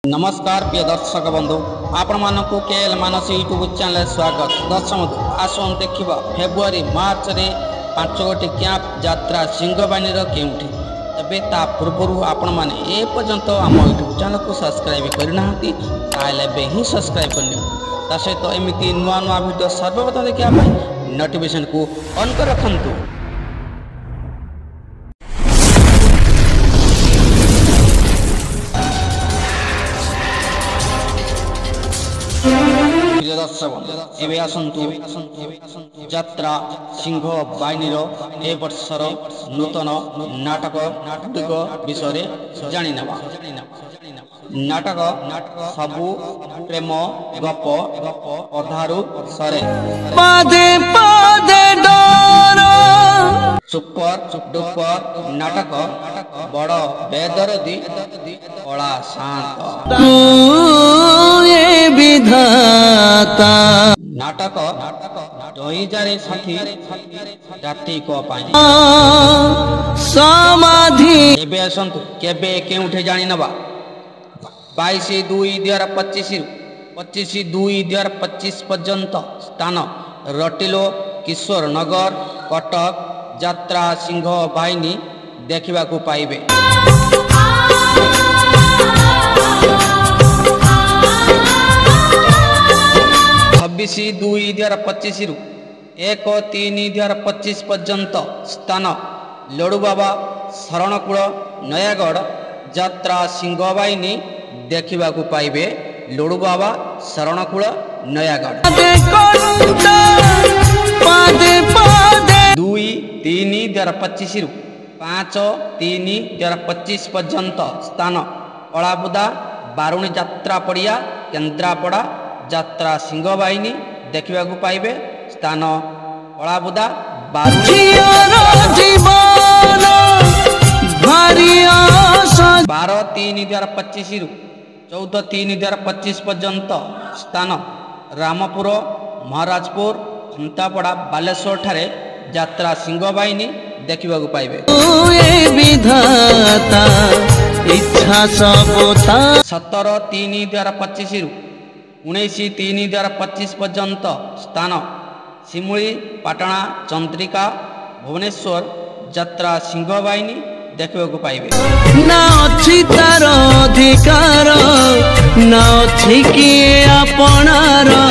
नमस्कार प्रिय दर्शक बंधु आपण मानक केएल मानस यूट्यूब चैनल स्वागत। दर्शक बंधु आसन देखा फेब्रुआरी मार्च रे 5 गोटी कैंप यात्रा सिंहबानी केउठी तबे ता पूर्व आपण माने ए पर्यंत आम यूट्यूब चैनल को सब्सक्राइब करना ताले बे ही सब्सक्राइब करनी ता सहित एमती नुआ नुआ वीडियो सर्वप्रथम देखा नोटिफिकेशन को ऑन कर रखंतु। एवं आसतु यात्रा सिंह बाहिनी ए वर्षर नूतन नाटक विषय जानी नवा। नाटक सबु प्रेम गप अधारू सरे सुपर डुपर नाटक बड़ बेदरदी कला शांत विधाता नाटक दहीजारे साथी जाति को समाधि एबे असंतु केबे केउठे जानि नबा 22/2/2025 25/2/2025 पर्यंत स्थान रटिलो किशोर नगर कटक यात्रा सिंह बाहिनी देखा पाइबे। 26/2/2025 1/3/2025 पर्यंत स्थान लडुबाबा शरणकूल नयागढ़ यात्रा सिंह बाहिनी देखा पाइबे। लडुबाबा शरणकूल नयागढ़ 2/3/2025 5/3/2025 पर्यंत स्थान अलाबुदा बारुणी यात्रा पड़िया केन्द्रापड़ा यात्रा सिंह बाहिनी देखा पाइबे। स्थान अलाबुदा 12/3/2025 14/3/2025 पर्यंत स्थान रामपुर महाराजपुर खंतापड़ा बालेश्वर ठारे यात्रा सिंह बाहिनी देखा पाइबे। 17/3/2025 19/3/2025 पर्यंत स्थान शिमुली पाटणा चंद्रिका भुवनेश्वर यात्रा सिंह बाहिनी देखा पाइबे। ना अछि तार अधिकार ना अछि कि आपणार।